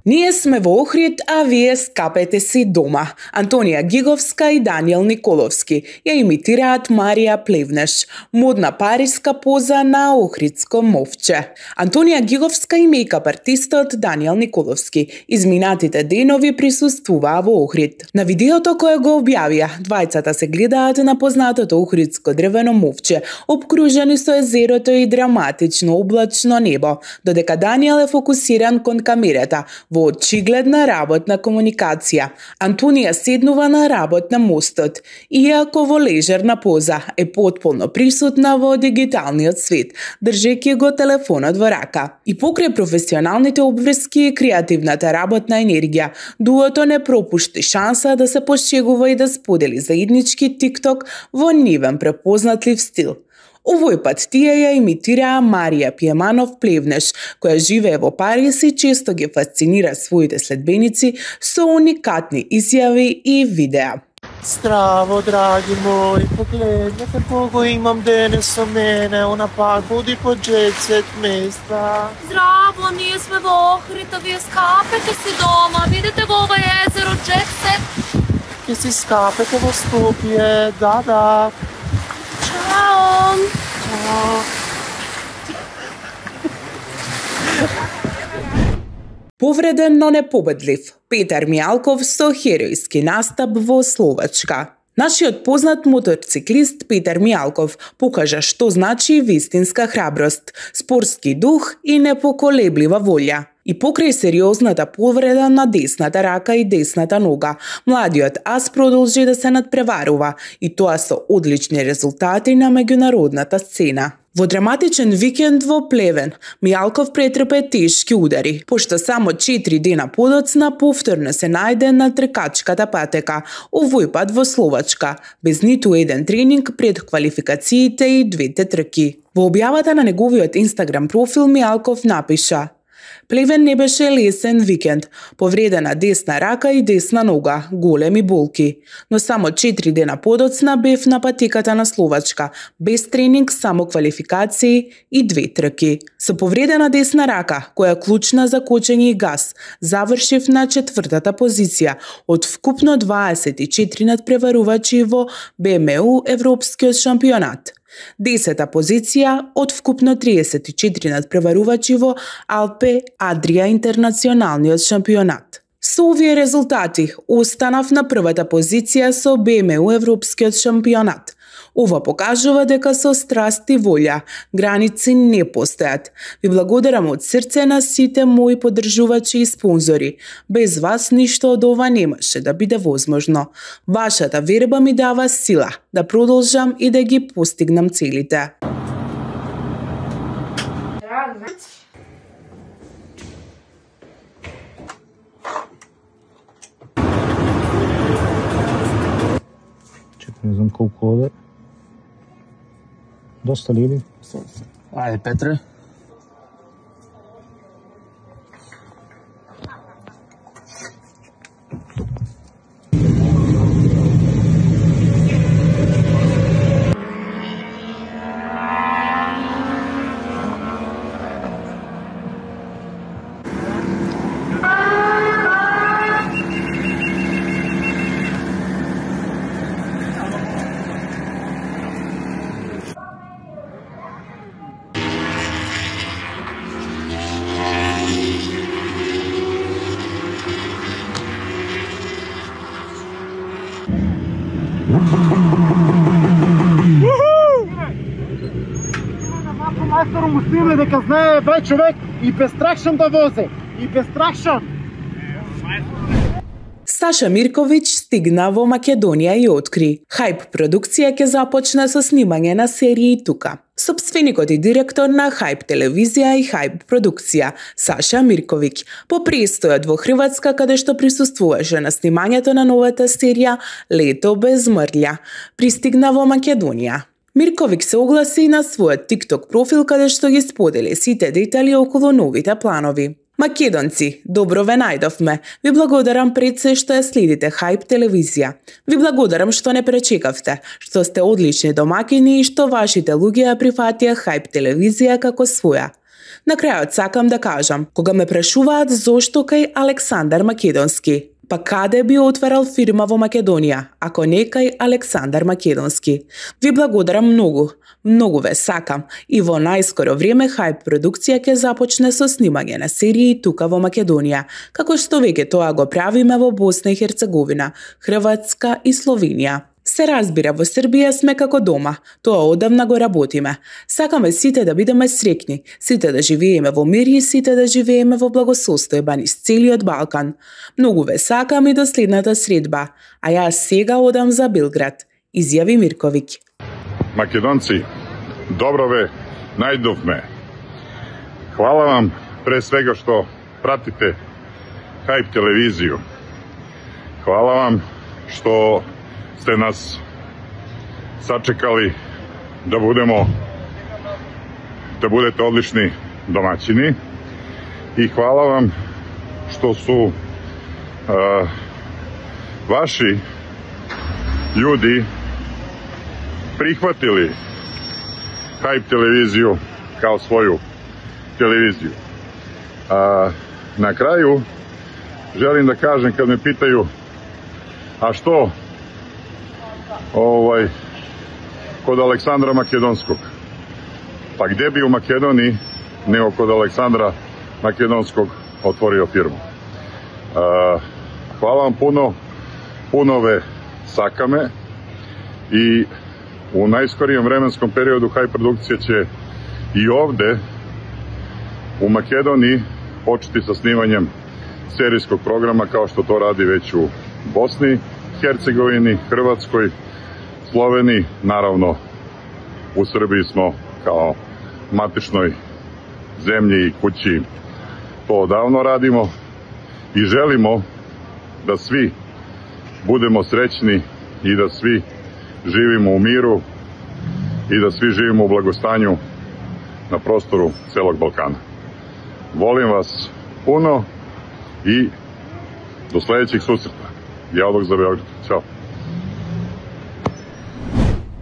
Ние сме во Охрид, а вие скапете си дома. Антонија Гиговска и Даниел Николовски ја имитираат Марија Плевнеш, модна париска поза на охридско мовче. Антонија Гиговска и мејкап артистот Даниел Николовски изминатите денови присуствуваа во Охрид. На видеото кое го објавија, двајцата се гледаат на познатото охридско дрвено мовче, обкружени со езерото и драматично облачно небо, додека Даниел е фокусиран кон камерата, во очигледна работна комуникација. Антонија седнува на работ на мостот, иако во лежерна поза е потполно присутна во дигиталниот свет, држејќи го телефонот во рака. И покрај професионалните обврски и креативната работна енергија, дуото не пропушти шанса да се пошегува и да сподели заеднички TikTok во нивен препознатлив стил. Овој пат тие ја имитираа Марија Пиеманов Плевнеш, која живее во Париз и често ги фасцинира своите следбеници со уникатни изјави и видеа. Здраво, драги мои, погледнете кого имам денес со мене, она пак буди по джет-сет места. Здраво, ние сме во Охрид, а вие скапете си дома, видите го ова езеро джет-сет. Ке си скапете во Скопје, да. Чао! Повреден, но непобедлив, Петар Мијалков со херојски настап во Словачка. Нашиот познат моторциклист Петар Мијалков покажа што значи вистинска храброст, спортски дух и непоколеблива волја. И покрај сериозната повреда на десната рака и десната нога, младиот ас продолжи да се надпреварува, и тоа со одлични резултати на меѓународната сцена. Во драматичен викенд во Плевен, Мијалков претрпе тешки удари, пошто само 4 дена подоцна повторно се најде на тркачката патека, овој пат во Словачка, без ниту еден тренинг пред квалификациите и двете трки. Во објавата на неговиот Инстаграм профил Мијалков напиша: Плевен не беше лесен викенд, повредена десна рака и десна нога, големи болки. Но само 4 дена подоцна бев на патеката на Словачка, без тренинг, само квалификации и 2 трки. Со повредена десна рака, која е клучна за кочење и газ, завршив на 4-та позиција од вкупно 24 надпреварувачи во БМУ Европскиот шампионат. 10-та позиција од вкупно 34 надпреварувачи во Алпе Адрија интернационалниот шампионат. Со овие резултати останав на првата позиција со БМУ Европскиот шампионат. Ова покажува дека со страст и волја граници не постојат. Ви благодарам од срце на сите мои поддржувачи и спонзори. Без вас ништо од ова немаше да биде возможно. Вашата верба ми дава сила да продолжам и да ги постигнам целите. Не знам колку оде. Доста ли или? Ајде, Петре. Мајстору му стиле дека знае бај човек и пестракшан да возе. И пестракшан. Саша Мирковиќ стигна во Македонија и откри: Хајп продукција ќе започне со снимање на серии тука. Сопственикот и директор на Хајп телевизија и Хајп продукција, Саша Мирковиќ, по престојот во Хрватска каде што присуствуваше на снимањето на новата серија Лето без мрља, пристигна во Македонија. Мирковиќ се огласи на својот TikTok профил каде што ги сподели сите детали околу новите планови. Македонци, добро ве најдовме. Ви благодарам пред се што ја следите Хајп телевизија. Ви благодарам што не пречекавте, што сте одлични домакини и што вашите луѓе ја прифатија Хајп телевизија како своја. На крајот сакам да кажам, кога ме прашуваат зошто кај Александар Македонски, па каде би отварал фирма во Македонија, ако не кај Александар Македонски? Ви благодарам многу. Многу ве сакам и во најскоро време Hype продукција ќе започне со снимање на серии тука во Македонија, како што веќе тоа го правиме во Босна и Херцеговина, Хрватска и Словенија. Се разбира, во Србија сме како дома, тоа одамна го работиме. Сакаме сите да бидеме среќни, сите да живееме во мир и сите да живееме во благосостојба низ целиот Балкан. Многу ве сакам и до следната средба, а јас сега одам за Белград, изјави Мирковиќ. Македонци, добро ве најдовме. Хвала вам пре свега што пратите Hype телевизију. Хвала вам што сте нас сачекали да будете одлични домаќини и хвала вам што су ваши људи prihvatili Hype televiziju kao svoju televiziju. Na kraju želim da kažem, kad me pitaju a što kod Aleksandra Makedonskog, pa gdje bi u Makedoniji nego kod Aleksandra Makedonskog otvorio firmu. Hvala vam puno ve sakame i u najskorijem vremenskom periodu Hype produkcija će i ovde u Makedoniji početi sa snimanjem serijskog programa kao što to radi već u Bosni, Hercegovini, Hrvatskoj, Sloveniji, naravno u Srbiji smo kao matičnoj zemlji i kući to odavno radimo i želimo da svi budemo srećni i da svi živimo u miru i da svi živimo u blagostanju na prostoru celog Balkana. Volim vas puno i do sledećih susreta. Диалог за Белград. Ćao.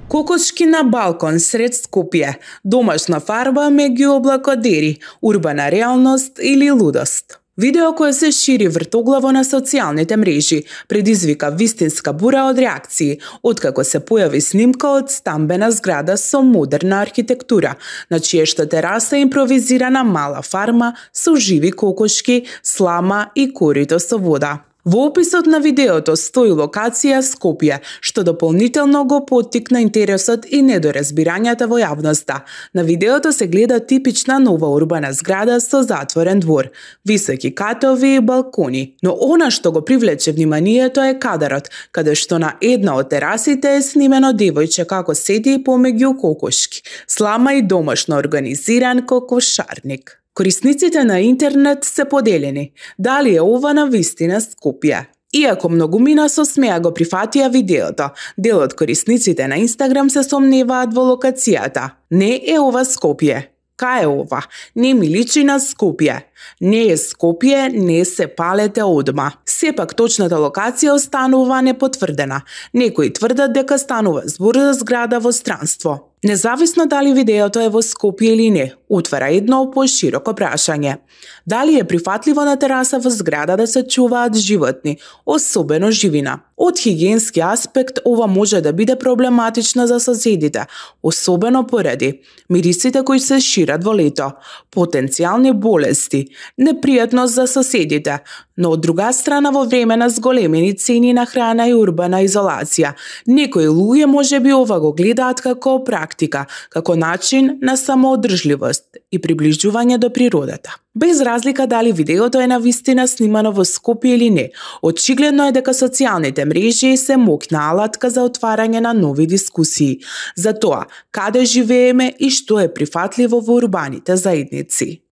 Кокошки на балкон сред Скопје, домашна фарба меѓу облакодери, урбана реалност или лудост. Видео кое се шири вртоглаво на социјалните мрежи предизвика вистинска бура од реакции, откако се појави снимка од стамбена зграда со модерна архитектура, на чијешта тераса импровизирана мала фарма со живи кокошки, слама и корито со вода. Во описот на видеото стои локација Скопје, што дополнително го поттикна интересот и недоразбирањата во јавноста. На видеото се гледа типична нова урбана зграда со затворен двор, високи катови и балкони. Но она што го привлече вниманието е кадарот, каде што на една од терасите е снимено девојче како седи помеѓу кокошки, слама и домашно организиран кокошарник. Корисниците на интернет се поделени. Дали е ова на вистина Скопје? Иако многумина со смеа го прифатија видеото, дел од корисниците на Инстаграм се сомневаат во локацијата. Не е ова Скопје. Кај е ова? Не ми личи на Скопје. Не е Скопје, не се палете одма. Сепак точната локација останува непотврдена. Некои тврдат дека станува збор за зграда во странство. Независно дали видеото е во Скопје или не, утвара едно пошироко прашање. Дали е прифатливо на тераса во зграда да се чуваат животни, особено живина? Од хигиенски аспект ова може да биде проблематично за соседите, особено поради мирисите кои се шират во лето, потенцијални болести, непријатност за соседите, но од друга страна во време на зголемени цени на храна и урбана изолација, некои луѓе можеби ова го гледаат како практика, како начин на самоодржливост и приближување до природата. Без разлика дали видеото е навистина снимано во Скопје или не, очигледно е дека социјалните мрежи се мокна алатка за отварање на нови дискусии за тоа каде живееме и што е прифатливо во урбаните заедници.